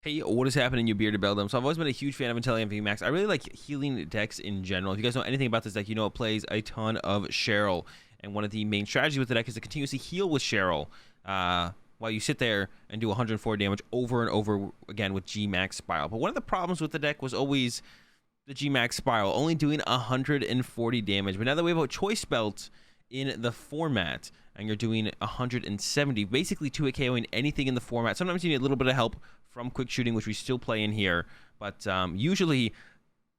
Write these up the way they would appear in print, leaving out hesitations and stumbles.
Hey, what is happening, you bearded beldam? So I've always been a huge fan of Inteleon VMAX. I really like healing decks in general. If you guys know anything about this deck, you know it plays a ton of Cheryl. And one of the main strategies with the deck is to continuously heal with Cheryl while you sit there and do 104 damage over and over again with G-Max Spiral. But one of the problems with the deck was always the G-Max Spiral, only doing 140 damage. But now that we have a Choice Belt in the format, and you're doing 170, basically 2-hit KOing anything in the format. Sometimes you need a little bit of help from quick shooting, which we still play in here, but usually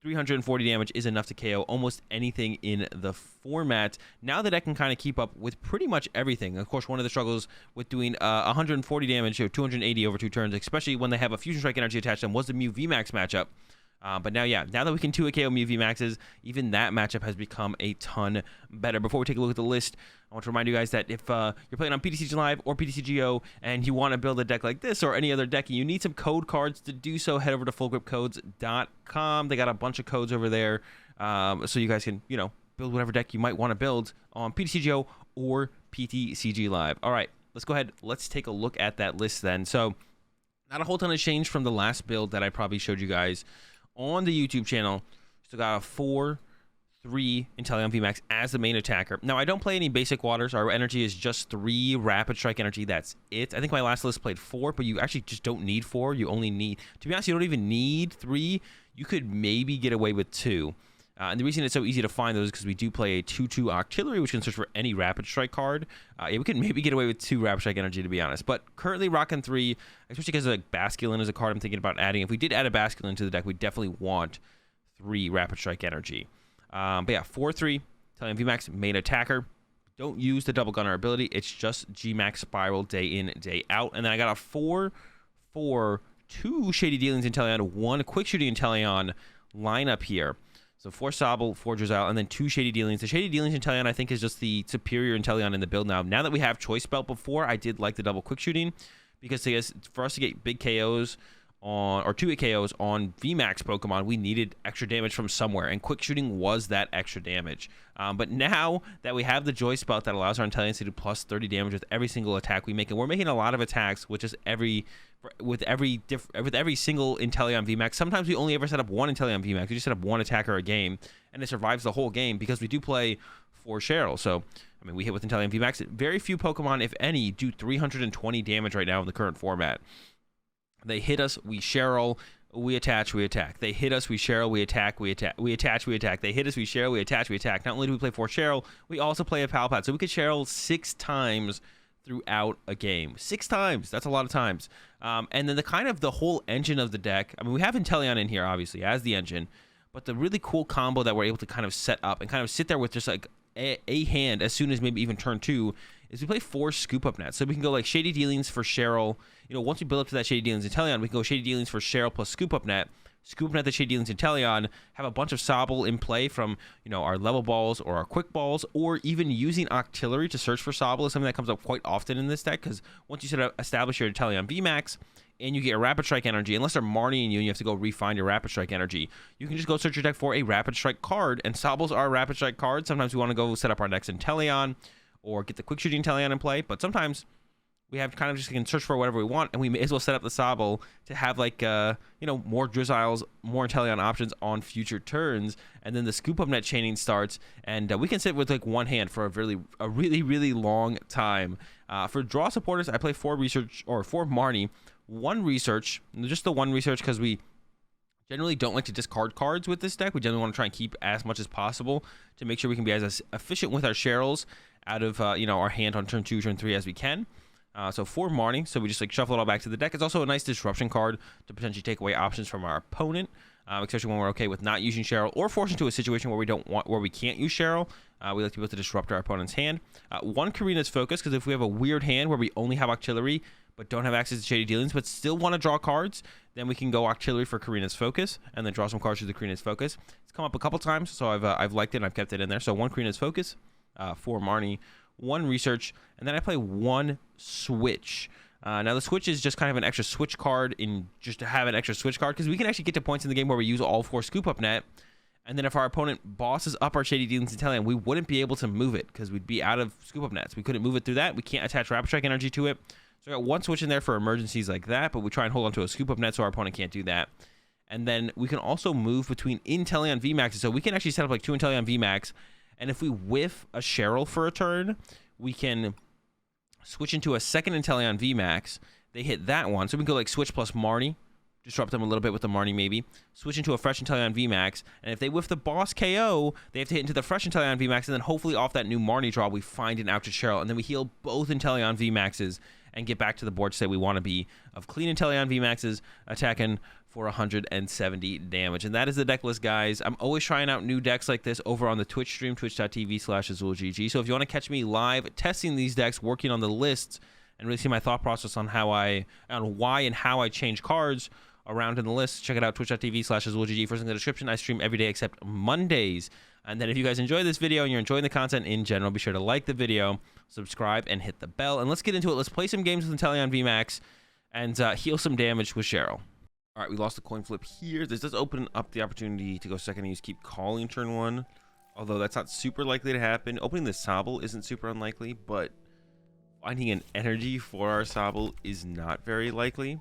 340 damage is enough to KO almost anything in the format. Now the deck can kind of keep up with pretty much everything. Of course, one of the struggles with doing 140 damage or 280 over 2 turns, especially when they have a Fusion Strike energy attached to them, was the Mew VMAX matchup. But now, yeah, now that we can 2-hit KO Mew VMAXs, even that matchup has become a ton better. Before we take a look at the list, I want to remind you guys that if you're playing on PTCG Live or PTCGO and you want to build a deck like this or any other deck and you need some code cards to do so, head over to fullgripcodes.com. They got a bunch of codes over there, so you guys can, build whatever deck you might want to build on PTCGO or PTCG Live. All right, let's go ahead. Let's take a look at that list then. So not a whole ton of change from the last build that I probably showed you guys on the YouTube channel. Still got a 4-3 Inteleon VMAX as the main attacker. Now, I don't play any basic waters. Our energy is just 3 rapid strike energy. That's it. I think my last list played 4, but you actually just don't need 4. You only need, to be honest, you don't even need 3. You could maybe get away with 2. And the reason it's so easy to find those is because we do play a 2-2 Artillery, which can search for any Rapid Strike card. Yeah, we could maybe get away with 2 Rapid Strike energy, to be honest. But currently rocking 3, especially because like Basculin is a card I'm thinking about adding. If we did add a Basculin to the deck, we definitely want 3 Rapid Strike energy. But yeah, 4-3, Inteleon VMAX, main attacker. Don't use the double gunner ability. It's just G-Max Spiral day in, day out. And then I got a 4-4, 2 Shady Dealings Inteleon, 1 Quick Shooting Inteleon lineup here. So 4 Sobble, 4 Drizzile, and then 2 Shady Dealings. The Shady Dealings Inteleon, I think, is just the superior Inteleon in the build now. Now that we have Choice Belt, before I did like the double quick shooting, because for us to get big KOs on, or 2-hit KOs on VMAX Pokemon, we needed extra damage from somewhere, and quick shooting was that extra damage. But now that we have the Choice Belt that allows our Inteleons to do plus 30 damage with every single attack we make, and we're making a lot of attacks with just with every single Inteleon VMAX. Sometimes we only ever set up 1 Inteleon VMAX. We just set up 1 attacker a game, and it survives the whole game because we do play 4 Cheryl. So, I mean, we hit with Inteleon VMAX. Very few Pokemon, if any, do 320 damage right now in the current format. They hit us, we Cheryl, we attach, we attack. They hit us, we Cheryl, we attack, we attack. We attach, we attack. They hit us, we Cheryl, we attach, we attack. Not only do we play 4 Cheryl, we also play a Palpat. So we could Cheryl 6 times throughout a game. 6 times. That's a lot of times. And then the whole engine of the deck. I mean, we have Inteleon in here, obviously, as the engine. But the really cool combo that we're able to kind of set up and kind of sit there with just like a hand as soon as maybe even turn 2 is we play 4 Scoop Up Nets. So we can go like Shady Dealings for Cheryl. Once we build up to that Shady Dealings Inteleon, we can go Shady Dealings for Cheryl plus Scoop Up Net. Scoop Up Net the Shady Dealings Inteleon, have a bunch of Sobble in play from, our level balls or our quick balls, or even using Octillery to search for Sobble is something that comes up quite often in this deck, because once you establish your Inteleon VMAX, and you get a Rapid Strike energy, unless they're Marnieing you and you have to go refine your Rapid Strike energy, you can just go search your deck for a Rapid Strike card, and Sobbles are Rapid Strike cards. Sometimes we want to go set up our next Inteleon, or get the Quick Shooting Inteleon in play, but sometimes we have kind of just can search for whatever we want, and we may as well set up the Sobble to have like more Drizziles, more Inteleon options on future turns, and then the Scoop Up Net chaining starts, and we can sit with like 1 hand for a really long time. For draw supporters, I play 4 research or 4 Marnie, 1 research, just the 1 research because we generally don't like to discard cards with this deck. We generally want to try and keep as much as possible to make sure we can be as efficient with our Cheryls out of our hand on turn 2, turn 3 as we can. So 4 Marnie, so we just like shuffle it all back to the deck. It's also a nice disruption card to potentially take away options from our opponent, especially when we're okay with not using Cheryl or forced into a situation where we can't use Cheryl. We like to be able to disrupt our opponent's hand. 1 Karina's Focus, because if we have a weird hand where we only have Octillery but don't have access to Shady Dealings but still want to draw cards, then we can go Octillery for Karina's Focus and then draw some cards through the Karina's Focus. It's come up a couple times, so I've liked it and I've kept it in there. So 1 Karina's Focus, 4 Marnie, 1 research, and then I play 1 switch. Now the switch is just kind of an extra switch card just to have an extra switch card, because we can actually get to points in the game where we use all 4 Scoop Up Net, and then if our opponent bosses up our Shady Dealings Inteleon, we wouldn't be able to move it because we'd be out of Scoop Up Nets. We couldn't move it through that. We can't attach Rapid Strike energy to it. So I got one switch in there for emergencies like that, but we try and hold on to a scoop up net so our opponent can't do that. And then we can also move between Inteleon VMAXs. So we can actually set up like 2 Inteleon VMAX. And if we whiff a Cheryl for a turn, we can switch into a second Inteleon VMAX. They hit that one. So we can go like switch plus Marnie. Disrupt them a little bit with the Marnie maybe. Switch into a fresh Inteleon VMAX. And if they whiff the boss KO, they have to hit into the fresh Inteleon VMAX. And then hopefully off that new Marnie draw, we find an out to Cheryl. And then we heal both Inteleon VMAXs and get back to the board to say we want to be of clean Inteleon VMAXs attacking for 170 damage. And that is the deck list, guys. I'm always trying out new decks like this over on the Twitch stream, twitch.tv/AzulGG. So if you want to catch me live testing these decks, working on the lists, and really see my thought process on why and how I change cards around in the list, check it out, twitch.tv/AzulGG. First in the description. I stream every day except Mondays. And then if you guys enjoy this video and you're enjoying the content in general, be sure to like the video, subscribe, and hit the bell. And let's get into it. Let's play some games with Inteleon VMAX and heal some damage with Cheryl. All right, we lost the coin flip here. This does open up the opportunity to go second and use keep calling turn 1, although that's not super likely to happen. Opening the Sobble isn't super unlikely, but finding an energy for our Sobble is not very likely.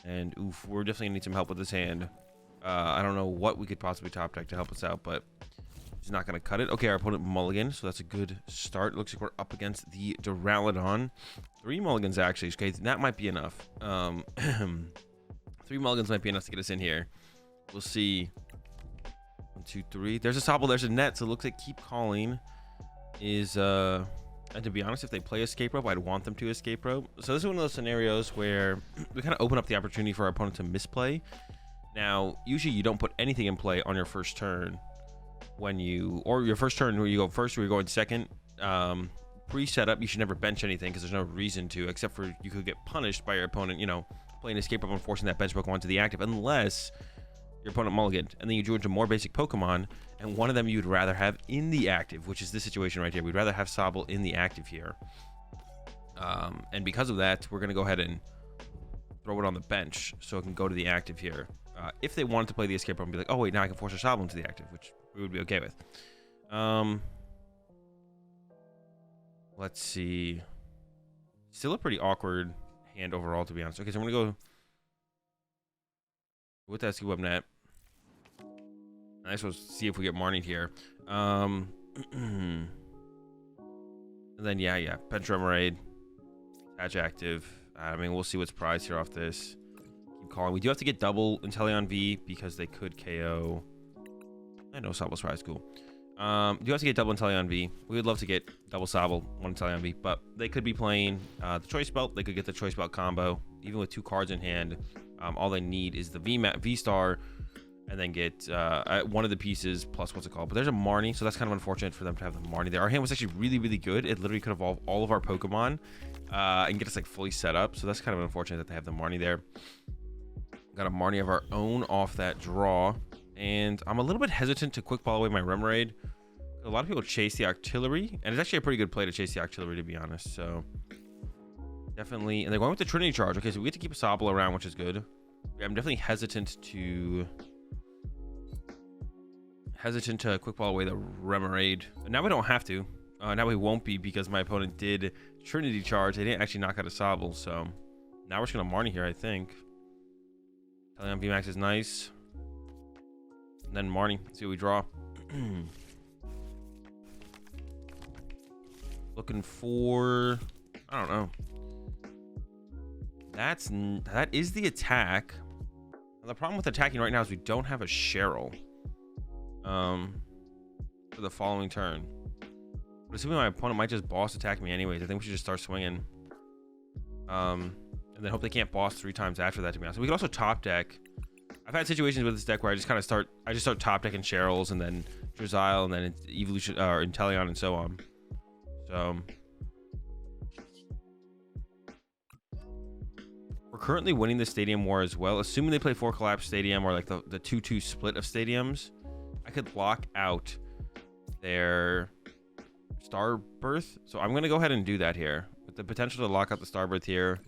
And oof, we're definitely gonna need some help with this hand. I don't know what we could possibly top deck to help us out, but he's not gonna cut it. Okay, our opponent mulligan, so that's a good start. Looks like we're up against the Duraludon. 3 mulligans actually. Okay, that might be enough. 3 mulligans might be enough to get us in here. We'll see. 1, 2, 3. There's a Sobble, there's a net, so it looks like keep calling is and to be honest, if they play escape rope, I'd want them to escape rope. So this is one of those scenarios where we kind of open up the opportunity for our opponent to misplay. Now, usually you don't put anything in play on your first turn when you, or your first turn where you go first or you're going second. Pre-setup, you should never bench anything because there's no reason to, except for you could get punished by your opponent, you know, playing escape rope and forcing that bench Pokemon to the active, unless your opponent mulliganed, and then you drew into more basic Pokemon, and one of them you'd rather have in the active, which is this situation right here. We'd rather have Sobble in the active here. And because of that, we're going to go ahead and throw it on the bench so it can go to the active here. If they wanted to play the escape rope and be like, oh wait, now I can force a Sobble into the active, which we would be okay with. Let's see. Still a pretty awkward hand overall, to be honest. Okay, so I'm going to go with that scoop up net. I suppose see if we get Marnie here. And then yeah, bench Remoraid, attach active. I mean, we'll see what's prized here off this. Keep calling. We do have to get double Inteleon V because they could KO. I know Sobble's prize, cool. Do have to get double Inteleon V. We would love to get double Sobble, 1 Inteleon V, but they could be playing the Choice Belt. They could get the Choice Belt combo, even with 2 cards in hand. All they need is the V Star, and then get one of the pieces plus what's it called. But there's a Marnie, so that's kind of unfortunate for them to have the Marnie there. Our hand was actually really, really good. It literally could evolve all of our Pokemon and get us like fully set up. So that's kind of unfortunate that they have the Marnie there. Got a Marnie of our own off that draw, and I'm a little bit hesitant to quick ball away my Remoraid. A lot of people chase the Octillery, and it's actually a pretty good play to chase the Octillery, to be honest. So definitely, and they're going with the Trinity Charge. Okay, so we get to keep a Sobble around, which is good. I'm definitely hesitant to quick ball away the Remoraid. Now we don't have to. Now we won't be because my opponent did Trinity Charge. They didn't actually knock out a Sobble, so now we're just gonna Marnie here, I think. Inteleon VMAX is nice. And then Marnie. Let's see what we draw. Looking for, I don't know. That is the attack. And the problem with attacking right now is we don't have a Cheryl for the following turn. But assuming my opponent might just boss attack me anyways, I think we should just start swinging. And then hope they can't boss 3 times after that, to be honest. We could also top deck. I've had situations with this deck where I just kind of start top decking Cheryls and then Drizzile and then Evolution or Inteleon and so on. So we're currently winning the Stadium War as well. Assuming they play 4 Collapse Stadium or like the 2-2 split of stadiums, I could lock out their Starbirth. So I'm going to go ahead and do that here with the potential to lock out the Starbirth here.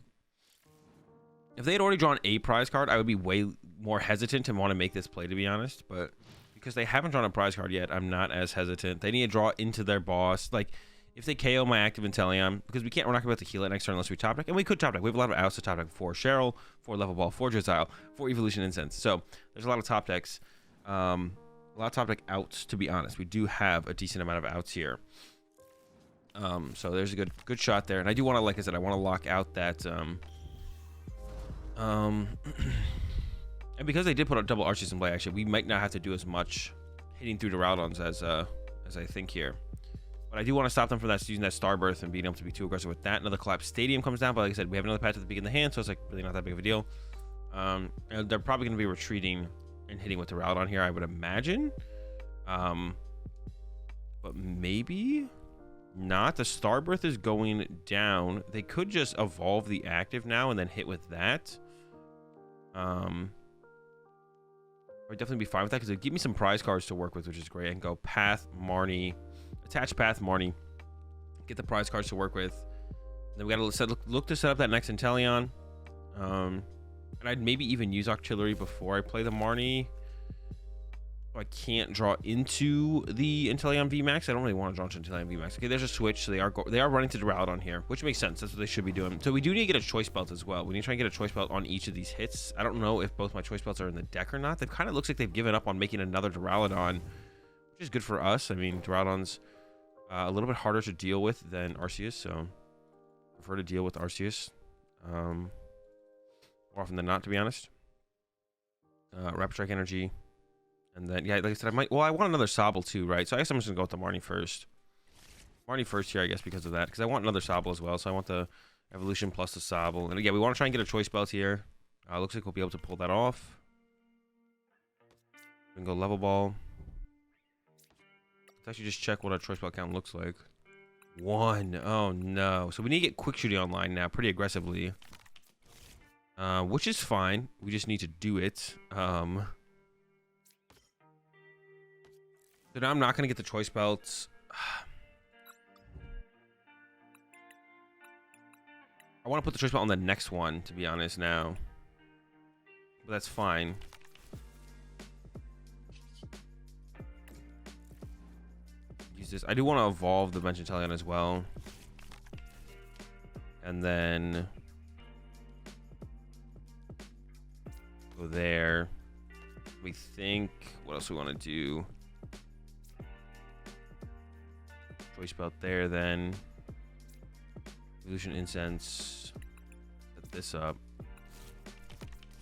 If they had already drawn a prize card, I would be way more hesitant to want to make this play, to be honest. But because they haven't drawn a prize card yet, I'm not as hesitant. They need to draw into their boss. Like, if they KO my active Inteleon, because we're not going to be able to heal it next turn unless we top deck, and we could top deck. We have a lot of outs to top deck for Cheryl, for Level Ball, for Drizzile, for Evolution Incense. So there's a lot of top decks, a lot of top deck outs, to be honest. We do have a decent amount of outs here. So there's a good shot there. And I do want to, like I said, I want to lock out that, and because they did put a double Arceus in play, actually, we might not have to do as much hitting through Duraludons as I think here. But I do want to stop them from that, using that Star Burst and being able to be too aggressive with that. Another Collapse Stadium comes down, but like I said, we have another patch at the beginning of the hand, so it's like really not that big of a deal. And they're probably going to be retreating and hitting with Duraludon here, I would imagine. But maybe not. The Starbirth is going down. They could just evolve the active now and then hit with that. I'd definitely be fine with that because it'd give me some prize cards to work with, which is great. I can go Path, Marnie, attach Path, Marnie, get the prize cards to work with. And then we got to look to set up that next Inteleon. And I'd maybe even use Octillery before I play the Marnie. I can't draw into the Inteleon VMAX. I don't really want to draw into Inteleon VMAX. Okay, there's a switch, so they are running to Duraludon here, which makes sense. That's what they should be doing. So we do need to get a choice belt as well. We need to try and get a choice belt on each of these hits. I don't know if both my choice belts are in the deck or not. It kind of looks like they've given up on making another Duraludon, which is good for us. I mean, Duraludon's a little bit harder to deal with than Arceus, so I prefer to deal with Arceus more often than not, to be honest. Rapid Strike Energy. And then, yeah, like I said, I want another Sobble too, right? So I guess I'm just going to go with the Marnie first. Marnie first here, I guess, because of that. Because I want another Sobble as well. So I want the Evolution plus the Sobble. And again, we want to try and get a Choice Belt here. Looks like we'll be able to pull that off. We can go Level Ball. Let's actually just check what our Choice Belt count looks like. 1. Oh, no. So we need to get Quick Shooting online now pretty aggressively. Which is fine. We just need to do it. So now I'm not going to get the Choice Belts. I want to put the Choice Belt on the next one, to be honest, now. But that's fine. Use this. I do want to evolve the Bench Inteleon as well. And then go there. We think, what else we want to do? Choice Belt there, then Evolution Incense. Set this up.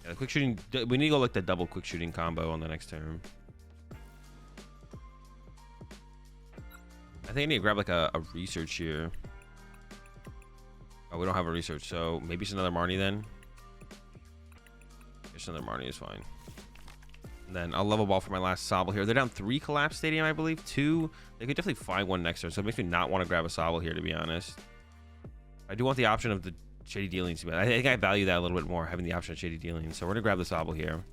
Yeah, the Quick Shooting. We need to go like the double Quick Shooting combo on the next turn. I think I need to grab like a research here. Oh, we don't have a research, so maybe it's another Marnie then. Just another Marnie is fine. And then I'll Level Ball for my last Sobble here. They're down 3 Collapse Stadium, I believe. 2. They could definitely find one next turn, so it makes me not want to grab a Sobble here, to be honest. I do want the option of the Shady Dealings, but I think I value that a little bit more, having the option of Shady Dealings. So we're going to grab the Sobble here.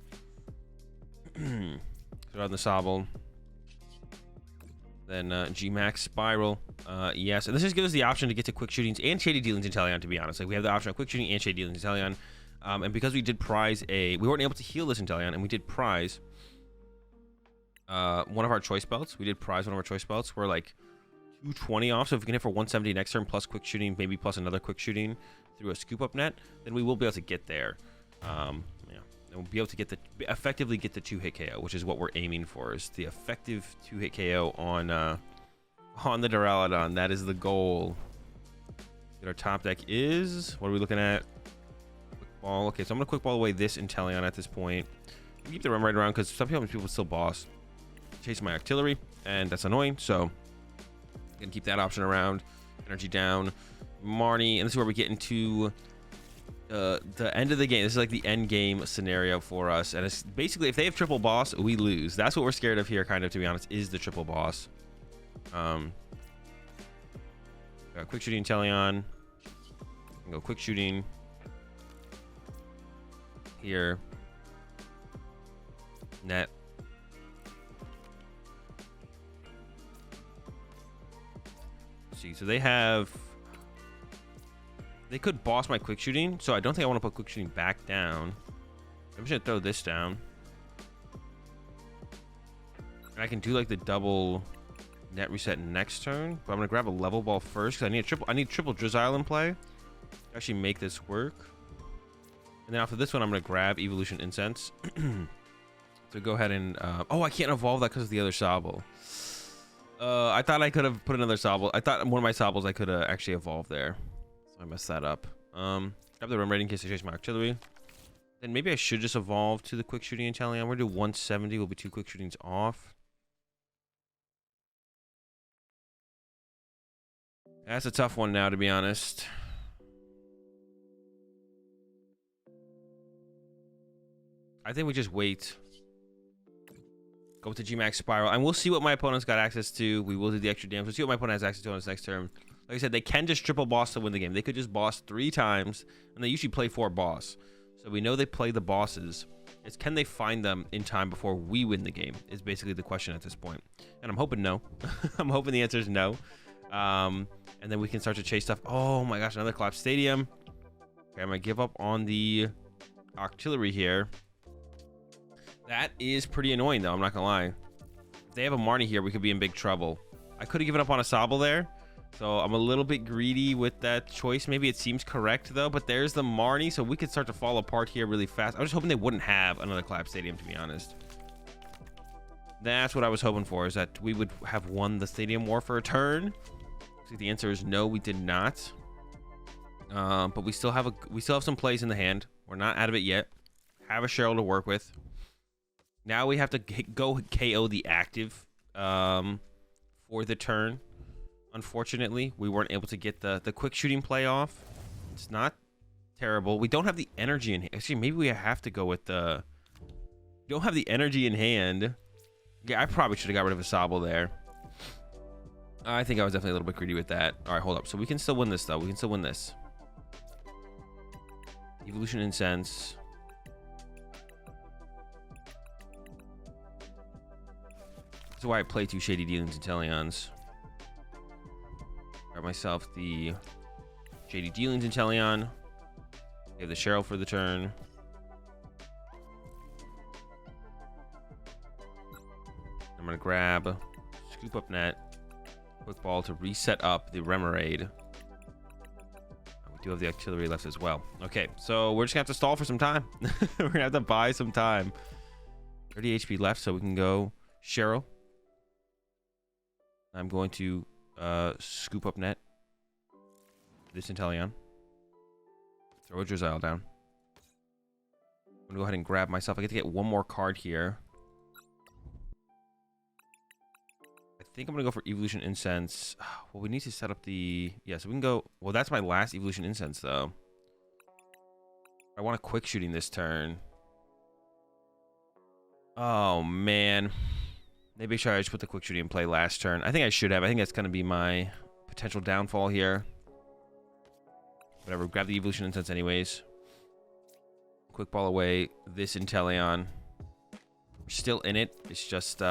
Throw on the Sobble. Then VMAX Spiral. Yes, and this just gives us the option to get to Quick Shootings and Shady Dealings Inteleon, to be honest. Like, we have the option of Quick Shooting and Shady Dealings Inteleon. And because we did prize we weren't able to heal this Inteleon, and we did prize one of our Choice Belts. We did prize one of our Choice Belts. We're like 220 off, so if we can hit for 170 next turn, plus Quick Shooting, maybe plus another Quick Shooting through a Scoop Up Net, then we will be able to get there. Yeah, and we'll be able to get effectively get the 2-hit KO, which is what we're aiming for, is the effective 2-hit KO on the Duraludon. That is the goal. Our top deck is, what are we looking at? Ball. Okay, so I'm gonna quick ball away this Inteleon at this point. Keep the run right around because sometimes people still boss. Chase my Octillery, and that's annoying. So I'm gonna keep that option around. Energy down, Marnie, and this is where we get into the end of the game. This is like the end game scenario for us, and it's basically if they have triple boss, we lose. That's what we're scared of here, kind of, to be honest, is the triple boss. Got Quick Shooting Inteleon. Go Quick Shooting. Here, net. See, so they could boss my Quick Shooting, so I don't think I want to put Quick Shooting back down. I'm just gonna throw this down, and I can do like the double Net reset next turn, but I'm gonna grab a level ball first because I need triple Drizzile in play. Actually make this work. And then after this one, I'm gonna grab Evolution Incense. So go ahead and oh, I can't evolve that because of the other Sobble. I thought I could have put another Sobble. I thought one of my Sobbles I could have actually evolved there. So I messed that up. Grab the run rate in case I chase my artillery. Then maybe I should just evolve to the quick shooting Inteleon. We're gonna do 170. We'll be 2 quick shootings off. That's a tough one now, to be honest. I think we just wait. Go with the GMAX Spiral, and we'll see what my opponent's got access to. We will do the extra damage. We'll see what my opponent has access to on his next turn. Like I said, they can just triple boss to win the game. They could just boss 3 times, and they usually play 4 boss. So we know they play the bosses. It's can they find them in time before we win the game is basically the question at this point. And I'm hoping no. I'm hoping the answer is no. And then we can start to chase stuff. Oh my gosh, another collapsed stadium. Okay, I'm going to give up on the artillery here. That is pretty annoying, though. I'm not going to lie. If they have a Marnie here, we could be in big trouble. I could have given up on a Sobble there. So I'm a little bit greedy with that choice. Maybe it seems correct, though. But there's the Marnie, so we could start to fall apart here really fast. I was just hoping they wouldn't have another collapsed stadium, to be honest. That's what I was hoping for, is that we would have won the stadium war for a turn. So the answer is no, we did not. But we still have some plays in the hand. We're not out of it yet. Have a Cheryl to work with. Now we have to go KO the active for the turn. Unfortunately, we weren't able to get the quick shooting play off. It's not terrible. We don't have the energy in hand. Actually, maybe we have to go with the... We don't have the energy in hand. Yeah, I probably should have got rid of a Sobble there. I think I was definitely a little bit greedy with that. All right, hold up. So we can still win this, though. We can still win this. Evolution Incense. That's why I play 2 Shady Dealings and Inteleons. Grab myself the Shady Dealings and Inteleon. Give the Cheryl for the turn. I'm going to grab Scoop Up Net. Quick Ball to reset up the Remoraid. We do have the artillery left as well. Okay, so we're just going to have to stall for some time. We're going to have to buy some time. 30 HP left, so we can go Cheryl. I'm going to Scoop Up Net. This Inteleon. Throw a Drizzile down. I'm going to go ahead and grab myself. I get to get one more card here. I think I'm going to go for Evolution Incense. Well, we need to set up the... Yeah, so we can go... Well, that's my last Evolution Incense, though. I want a quick shooting this turn. Oh, man. Maybe I should just put the quick shooting in play last turn. I think I should have. I think that's going to be my potential downfall here. Whatever. Grab the Evolution Incense anyways. Quick ball away. This Inteleon. We're still in it. It's just...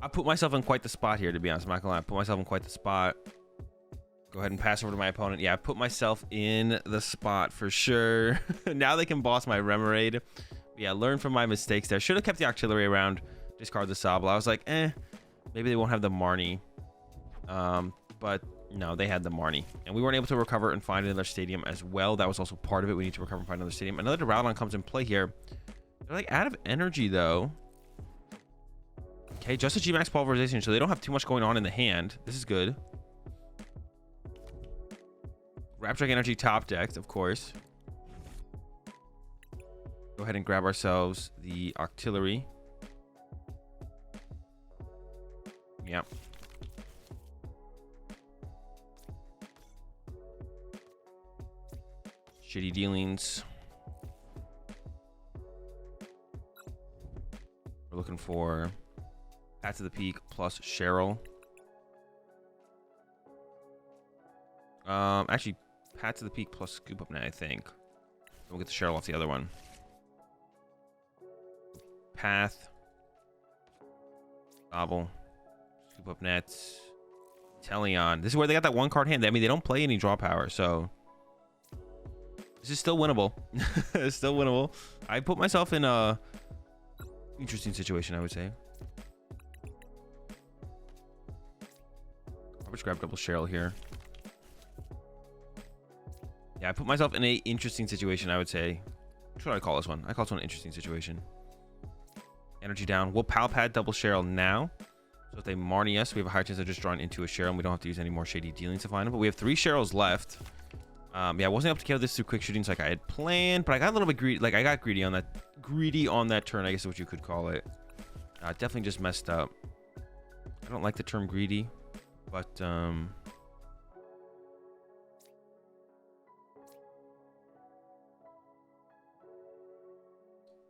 I put myself in quite the spot here, to be honest. I'm not gonna lie. I put myself in quite the spot. Go ahead and pass over to my opponent. Yeah, I put myself in the spot for sure. Now they can boss my Remoraid. But yeah, learn from my mistakes there. Should have kept the artillery around. Discard the Sobble. I was like, maybe they won't have the Marnie. But no, they had the Marnie. And we weren't able to recover and find another stadium as well. That was also part of it. We need to recover and find another stadium. Another Duraludon comes in play here. They're like out of energy, though. Okay, just a GMAX Pulverization, so they don't have too much going on in the hand. This is good. Raptrek Energy top decked, of course. Go ahead and grab ourselves the artillery. Yep. Shitty Dealings. We're looking for Path to the Peak plus Cheryl. Actually, Path to the Peak plus Scoop Up Net, I think. We'll get the Cheryl off the other one. Path. Sobble. Scoop Up Net. Inteleon. This is where they got that one card hand. I mean, they don't play any draw power, so... This is still winnable. It's still winnable. I put myself in a... interesting situation, I would say. Let's grab double Cheryl here. Yeah, I put myself in an interesting situation, I would say. What should I call this one? I call this one an interesting situation. Energy down. We'll Pal Pad double Cheryl now. So if they Marnie us, we have a high chance of just drawing into a Cheryl, and we don't have to use any more shady dealings to find them. But we have 3 Cheryls left. Yeah, I wasn't able to kill this through quick shootings like I had planned, but I got a little bit greedy. Like, I got greedy on that turn, I guess is what you could call it. Definitely just messed up. I don't like the term greedy, but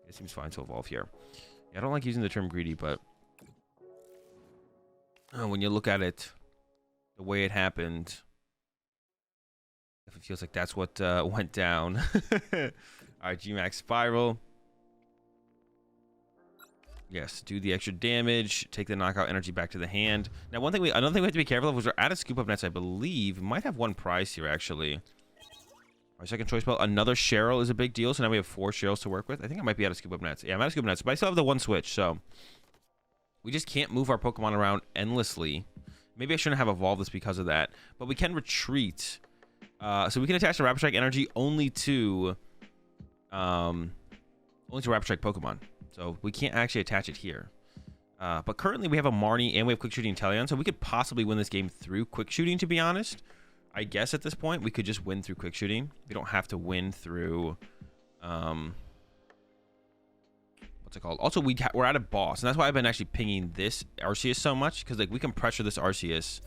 it seems fine to evolve here. Yeah, I don't like using the term greedy, but when you look at it the way it happened, it feels like that's what went down. All right, VMAX Spiral. Yes, do the extra damage, take the knockout energy back to the hand. Now, another thing we have to be careful of was we're out of scoop up nets, I believe. We might have one prize here, actually. Our second choice spell, another Cheryl is a big deal. So now we have 4 Cheryls to work with. I think I might be out of scoop up nets. Yeah, I'm out of scoop up nets, but I still have the 1 switch. So we just can't move our Pokemon around endlessly. Maybe I shouldn't have evolved this because of that, but we can retreat. So we can attach the Rapid Strike energy only to Rapid Strike Pokemon. So we can't actually attach it here. But currently we have a Marnie and we have Quick Shooting Inteleon, so we could possibly win this game through Quick Shooting, to be honest. I guess at this point we could just win through Quick Shooting. We don't have to win through what's it called? Also, we're at a boss, and that's why I've been actually pinging this Arceus so much, because like we can pressure this Arceus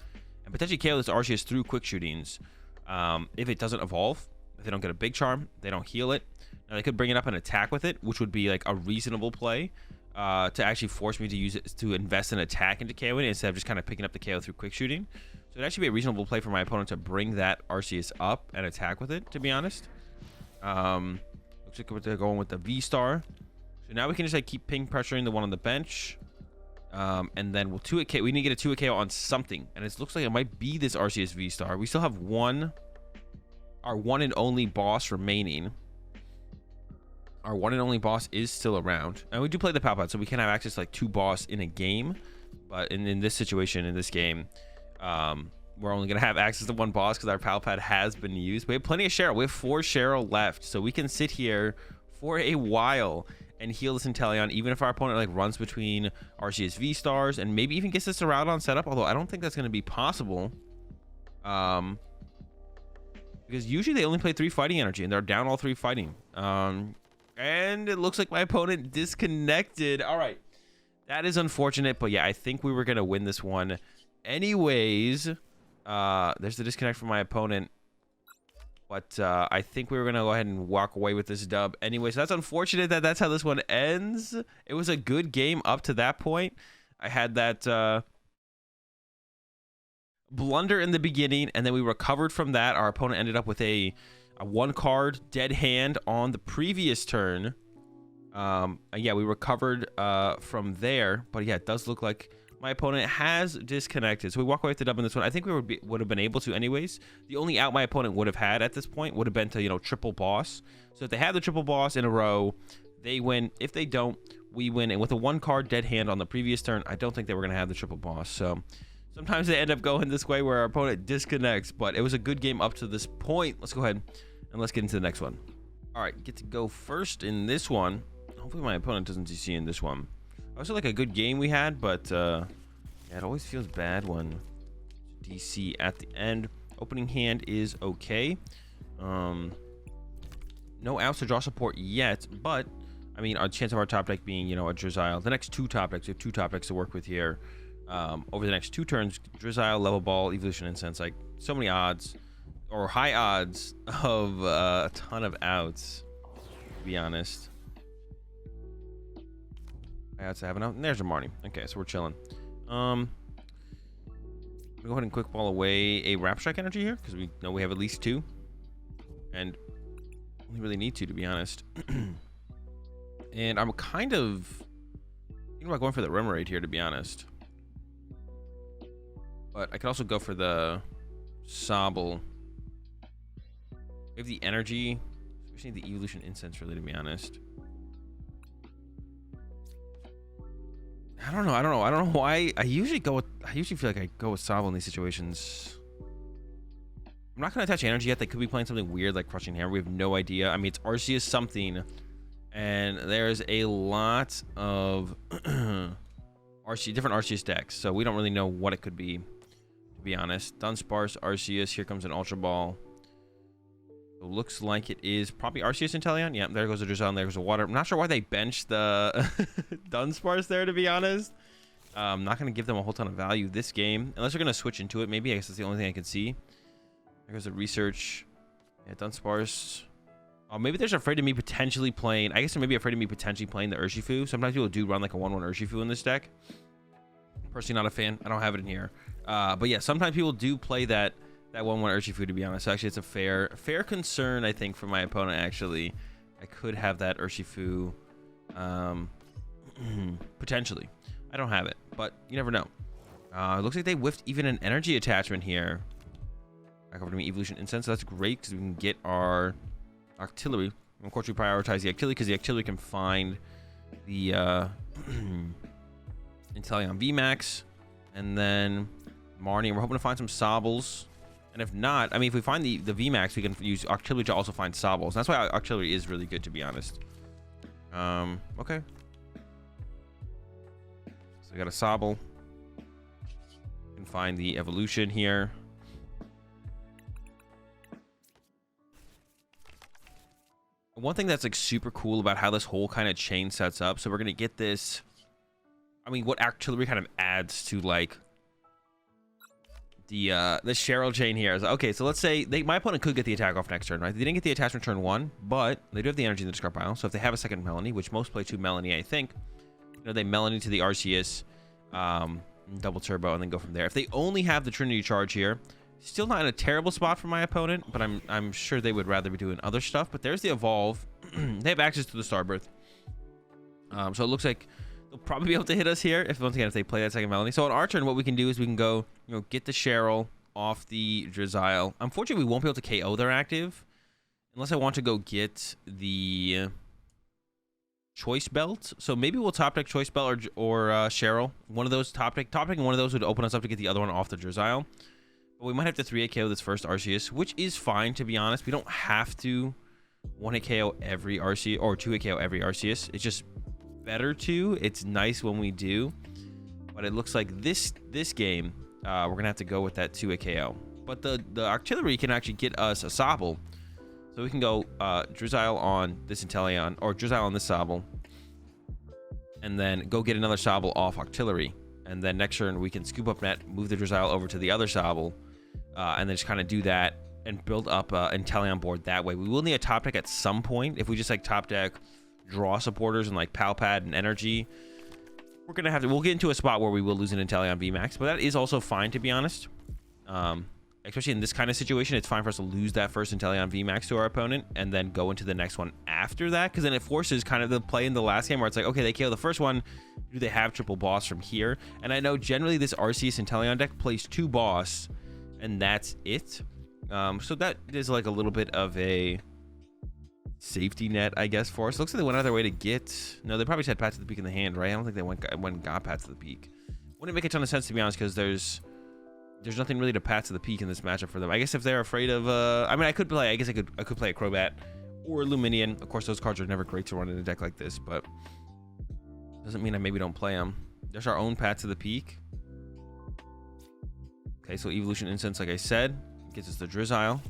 and potentially KO this Arceus through Quick Shootings. If it doesn't evolve, if they don't get a big charm, they don't heal it. Now they could bring it up and attack with it, which would be like a reasonable play to actually force me to use it to invest in attack into KOing it instead of just kind of picking up the KO through Quick Shooting. So it'd actually be a reasonable play for my opponent to bring that Arceus up and attack with it, to be honest. Looks like they're going with the V-Star. So now we can just like keep ping pressuring the one on the bench. And then we'll 2-hit KO. We need to get a 2-hit KO on something. And it looks like it might be this Arceus V-Star. We still have our one and only boss remaining. Our one and only boss is still around. And we do play the Pal Pad, so we can have access to like 2 boss in a game. But in this situation, in this game, we're only going to have access to 1 boss because our Pal Pad has been used. We have plenty of Cheryl. We have 4 Cheryl left. So we can sit here for a while and heal this Inteleon, even if our opponent like runs between Arceus V-Stars and maybe even gets us around on setup, although I don't think that's going to be possible. Because usually they only play 3 fighting energy and they're down all 3 fighting. And it looks like my opponent disconnected. All right. That is unfortunate, but yeah, I think we were going to win this one anyways. There's the disconnect from my opponent. But I think we were going to go ahead and walk away with this dub anyway. So that's unfortunate that that's how this one ends. It was a good game up to that point. I had that blunder in the beginning, and then we recovered from that. Our opponent ended up with a 1-card dead hand on the previous turn. And yeah, we recovered from there. But yeah, it does look like my opponent has disconnected. So we walk away with the dub in this one. I think we would have been able to anyways. The only out my opponent would have had at this point would have been to, you know, triple boss. So if they have the triple boss in a row, they win. If they don't, we win. And with a 1-card dead hand on the previous turn, I don't think they were going to have the triple boss. So sometimes they end up going this way where our opponent disconnects. But it was a good game up to this point. Let's go ahead and let's get into the next one. All right, get to go first in this one. Hopefully my opponent doesn't DC in this one. Also, like a good game we had, but yeah, it always feels bad when DC at the end. Opening hand is okay. No outs to draw support yet, but I mean, our chance of our top deck being, you know, a Drizzile. The next 2 top decks, we have 2 top decks to work with here. Over the next 2 turns, Drizzile, Level Ball, Evolution Incense, like so many odds, or high odds of a ton of outs, to be honest. Outs to have an out. And there's a Marnie. Okay, so we're chilling. We'll go ahead and quick ball away a Rapid Strike energy here because we know we have at least 2, and we really need to be honest. And I'm kind of thinking about going for the Remoraid here, to be honest. But I could also go for the Sobble. We have the energy. We just need the Evolution Incense, really, to be honest. I don't know. I don't know why. I usually feel like I go with Sabo in these situations. I'm not going to attach energy yet. They could be playing something weird like Crushing Hammer. We have no idea. I mean, it's Arceus something. And there's a lot of different Arceus decks. So we don't really know what it could be, to be honest. Dunsparce, Arceus. Here comes an Ultra Ball. It looks like it is probably Arceus Inteleon. Yeah, there goes the Drizzle, and there goes the Water. I'm not sure why they benched the Dunsparce there, to be honest. I'm not going to give them a whole ton of value this game. Unless they're going to switch into it, maybe. I guess that's the only thing I can see. There goes the Research. Yeah, Dunsparce. Oh, maybe they're afraid of me potentially playing. I guess they're maybe afraid of me potentially playing the Urshifu. Sometimes people do run like a 1/1 Urshifu in this deck. Personally, not a fan. I don't have it in here. But yeah, sometimes people do play that 1/1 Urshifu, to be honest. So actually, it's a fair concern, I think, for my opponent, actually. I could have that Urshifu potentially. I don't have it, but you never know. It looks like they whiffed even an energy attachment here. Back over to me, Evolution Incense. So that's great because we can get our Octillery. Of course, we prioritize the Octillery because the Octillery can find the Inteleon VMAX. And then Marnie. We're hoping to find some Sobbles. And if not, I mean, if we find the VMAX, we can use Octillery to also find Sobbles. That's why Octillery is really good, to be honest. Okay. So we got a Sobble. We can find the Evolution here. One thing that's like super cool about how this whole kind of chain sets up. So we're gonna get this. I mean, what Octillery kind of adds to like the Cheryl chain here is okay. So let's say my opponent could get the attack off next turn, right? They didn't get the attachment turn 1, but they do have the energy in the discard pile. So if they have a second Melanie, which most play 2 Melanie, I think, you know, they Melanie to the Arceus, double turbo, and then go from there. If they only have the Trinity charge here, still not in a terrible spot for my opponent, but I'm sure they would rather be doing other stuff. But there's the Evolve. They have access to the Starbirth. So it looks like they'll probably be able to hit us here if, once again, if they play that second Melanie. So on our turn, what we can do is we can go, you know, get the Cheryl off the Drizzile. Unfortunately, we won't be able to KO their active unless I want to go get the Choice Belt. So maybe we'll top deck Choice Belt or Cheryl. One of those top decking one of those would open us up to get the other one off the Drizzile. But we might have to 3-hit KO this first Arceus, which is fine, to be honest. We don't have to 1-hit KO every Arceus or 2-hit KO every Arceus. It's just better to. It's nice when we do. But it looks like this game, we're going to have to go with that 2-hit KO. But the Octillery can actually get us a Sobble. So we can go Drizzile on this Inteleon, or Drizzile on this Sobble. And then go get another Sobble off Octillery. And then next turn, we can scoop up net, move the Drizzile over to the other Sobble. And then just kind of do that and build up Inteleon board that way. We will need a top deck at some point. If we just like top deck, draw supporters and like Palpad and Energy, we're gonna have to. We'll get into a spot where we will lose an Inteleon VMAX, but that is also fine, to be honest. Especially in this kind of situation, it's fine for us to lose that first Inteleon VMAX to our opponent and then go into the next one after that, because then it forces kind of the play in the last game where it's like, okay, they KO the first one. Do they have triple boss from here? And I know generally this Arceus Inteleon deck plays 2 boss, and that's it. So that is like a little bit of a safety net, I guess, for us. Looks like they went out of their way to get. No, they probably just had Pat to the Peak in the hand, right? I don't think they went and got Pat to the Peak. Wouldn't make a ton of sense, to be honest, because there's nothing really to Pat to the Peak in this matchup for them. I guess if they're afraid of, I mean, I could play a Crobat or Luminion. Of course, those cards are never great to run in a deck like this, but doesn't mean I maybe don't play them. There's our own Pat to the Peak. Okay, so Evolution Incense, like I said, gets us the Drizzile.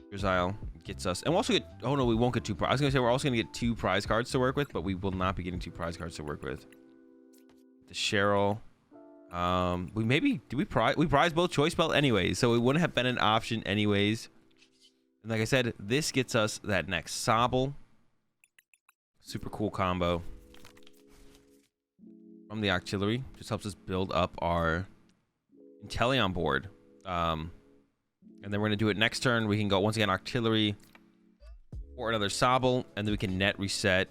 Drizzile gets us, and we'll also get. Oh no, we won't get 2. I was gonna say we're also gonna get 2 prize cards to work with, but we will not be getting 2 prize cards to work with. The Cheryl. We prize both Choice Belt anyways, so it wouldn't have been an option anyways. And like I said, this gets us that next Sobble. Super cool combo from the Octillery. Just helps us build up our Inteleon board. And then we're going to do it next turn. We can go once again Octillery or another Sobble, and then we can net reset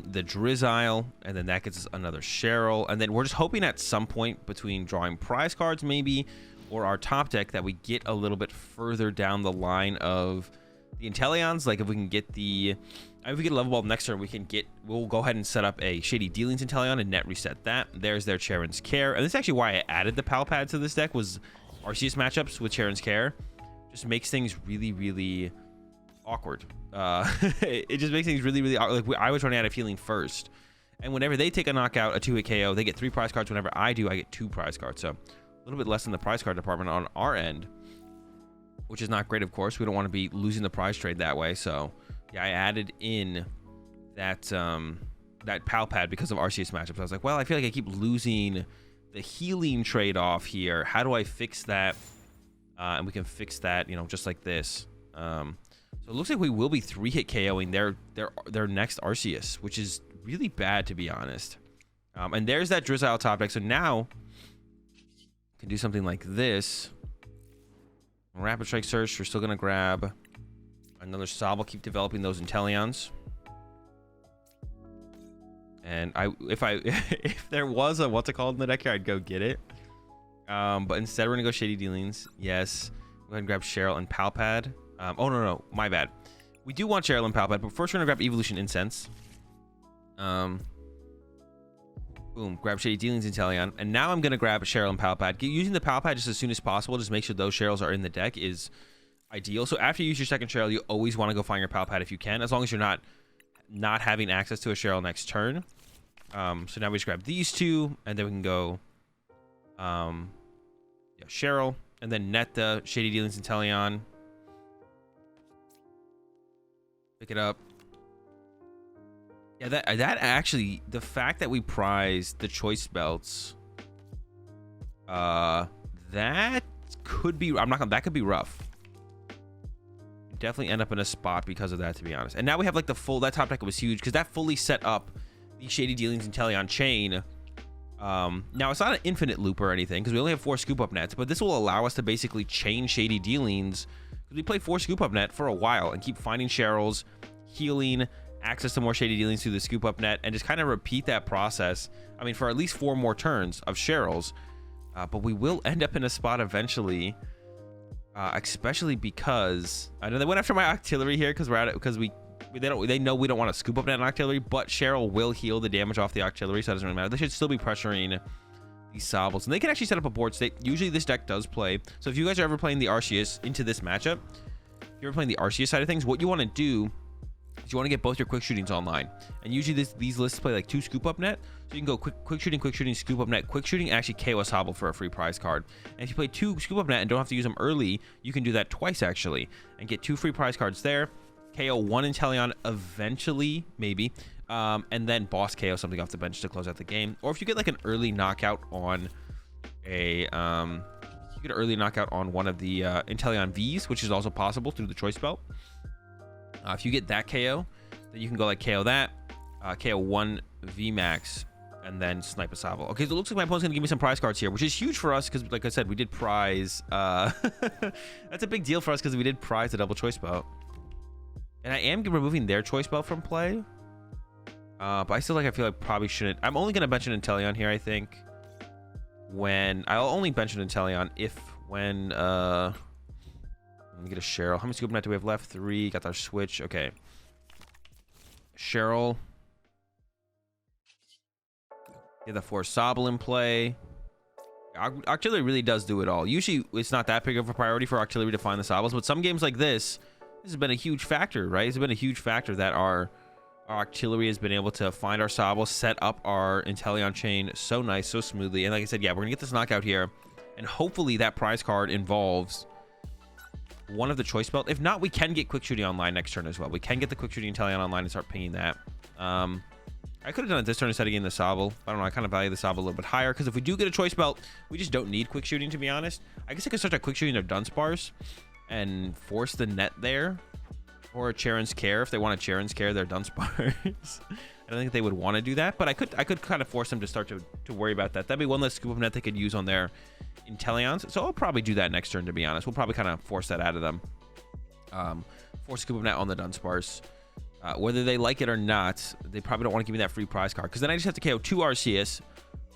the Drizzile, and then that gets us another Cheryl. And then we're just hoping at some point between drawing prize cards maybe or our top deck that we get a little bit further down the line of the Inteleons, like if we can get if we get a level ball next turn, we'll go ahead and set up a Shady Dealings Inteleon and net reset that. There's their Charon's Care. And this is actually why I added the Pal Pad to this deck, was Arceus matchups with Charon's Care. Just makes things really, really awkward. It just makes things really, really awkward. Like I was running out of healing first. And whenever they take a knockout, a 2-hit KO, they get 3 prize cards. Whenever I do, I get 2 prize cards. So a little bit less in the prize card department on our end, which is not great, of course. We don't want to be losing the prize trade that way. So yeah, I added in that that Pal Pad because of RCS matchups. I was like, well, I feel like I keep losing the healing trade-off here. How do I fix that? And we can fix that, you know, just like this. So it looks like we will be 3-hit KOing their next Arceus, which is really bad, to be honest. And there's that Drizzile top deck. So now can do something like this. Rapid Strike Search. We're still gonna grab another Sobble. Keep developing those Inteleons. And if there was a what's it called in the deck here, I'd go get it. But instead we're gonna go Shady Dealings. Yes. Go ahead and grab Cheryl and Pal Pad. Oh no, my bad. We do want Cheryl and Pal Pad, but first we're gonna grab Evolution Incense. Boom, grab Shady Dealings Inteleon. And now I'm gonna grab Cheryl and Pal Pad. Using the Pal Pad just as soon as possible, just make sure those Cheryls are in the deck, is ideal. So after you use your second Cheryl, you always want to go find your Pal Pad if you can, as long as you're not having access to a Cheryl next turn. So now we just grab these two, and then we can go Cheryl, and then net the Shady Dealings Inteleon. Pick it up. Yeah, that actually, the fact that we prize the choice belts, that could be, that could be rough. Definitely end up in a spot because of that, to be honest. And now we have like the full, that top deck was huge because that fully set up the Shady Dealings Inteleon chain. Now it's not an infinite loop or anything because we only have 4 scoop up nets, but this will allow us to basically chain Shady Dealings because we play 4 scoop up net for a while and keep finding Cheryls, healing, access to more Shady Dealings through the scoop up net, and just kind of repeat that process. I mean, for at least 4 more turns of Cheryls, but we will end up in a spot eventually, especially because I know they went after my Octillery here because we're at it because they know we don't want to scoop up net on Octillery, but Cheryl will heal the damage off the Octillery, so it doesn't really matter. They should still be pressuring these Sobbles, and they can actually set up a board state. Usually this deck does play, so if you guys are ever playing the Arceus into this matchup, if you're ever playing the Arceus side of things, what you want to do is you want to get both your quick shootings online. And usually these lists play like 2 scoop up net, so you can go quick shooting, scoop up net, quick shooting, actually KO a Sobble for a free prize card. And if you play 2 scoop up net and don't have to use them early, you can do that twice actually and get 2 free prize cards there. KO 1 Inteleon eventually, maybe, and then boss KO something off the bench to close out the game. Or if you get like an early knockout on one of the Inteleon Vs, which is also possible through the choice belt. If you get that KO, then you can go like KO that, KO 1 VMAX, and then snipe a Sobble. Okay, so it looks like my opponent's gonna give me some prize cards here, which is huge for us because, like I said, we did prize. That's a big deal for us because we did prize the double choice belt. And I am removing their choice belt from play. But I feel like probably shouldn't. I'm only gonna bench an Inteleon here, I think. I'll only bench an Inteleon when let me get a Cheryl. How many scoop net do we have left? 3. Got our switch. Okay. Cheryl. Get the 4 Sobble in play. Octillery really does do it all. Usually it's not that big of a priority for Octillery to find the Sobbles, but some games like this has been a huge factor, right? It's been a huge factor that our Octillery has been able to find our Sobbles, set up our Inteleon chain so nice, so smoothly. And like I said, yeah, we're gonna get this knockout here, and hopefully that prize card involves one of the choice belt. If not, we can get quick shooting online next turn as well. We can get the quick shooting Inteleon online and start pinging that. I could have done it this turn instead of getting the Sobble. I don't know. I kind of value the Sobble a little bit higher because if we do get a choice belt, we just don't need quick shooting, to be honest. I guess I could start a quick shooting their Dunsparce and force the net there, or a Charon's Care if they want a Charon's Care their Dunsparce. I don't think they would want to do that, but I could kind of force them to start to worry about that. That'd be one less scoop up net they could use on their Inteleons. So I'll probably do that next turn, to be honest. We'll probably kind of force that out of them. Force scoop up net on the Dunsparce. Whether they like it or not, they probably don't want to give me that free prize card, because then I just have to KO 2 Arceus,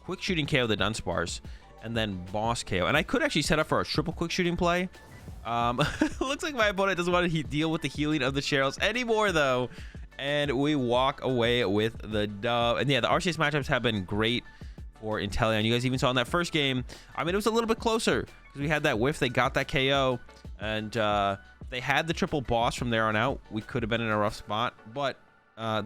quick shooting KO the Dunsparce, and then boss KO. And I could actually set up for a triple quick shooting play Looks like my opponent doesn't want to deal with the healing of the Cheryls anymore, though. And we walk away with the dub. And yeah, the RCS matchups have been great for Inteleon. You guys even saw in that first game, I mean, it was a little bit closer because we had that whiff. They got that KO. And they had the triple boss from there on out. We could have been in a rough spot, but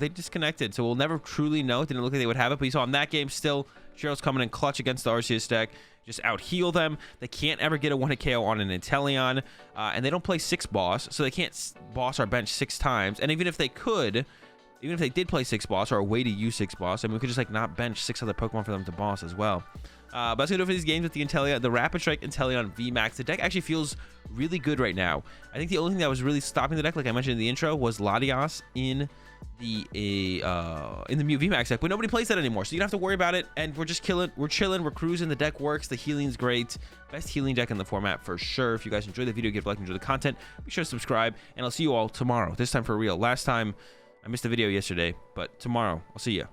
they disconnected. So we'll never truly know. It didn't look like they would have it. But you saw in that game, still, Cheryl's coming in clutch against the RCS deck. Just out heal them. They can't ever get a 1-hit KO on an Inteleon, and they don't play 6 boss, so they can't boss our bench 6 times. And even if they could, even if they did play 6 boss or a way to use 6 boss, I mean, we could just like not bench 6 other Pokemon for them to boss as well. But that's gonna do it for these games with the Inteleon, the Rapid Strike Inteleon VMAX. The deck actually feels really good right now. I think the only thing that was really stopping the deck, like I mentioned in the intro, was Latias in the Mute VMAX deck, but nobody plays that anymore, so you don't have to worry about it. And we're just killing, we're chilling, we're cruising. The deck works, the healing's great, best healing deck in the format for sure. If you guys enjoyed the video, give a like, enjoy the content, be sure to subscribe, and I'll see you all tomorrow. This time for real. Last time I missed the video yesterday, but tomorrow I'll see you.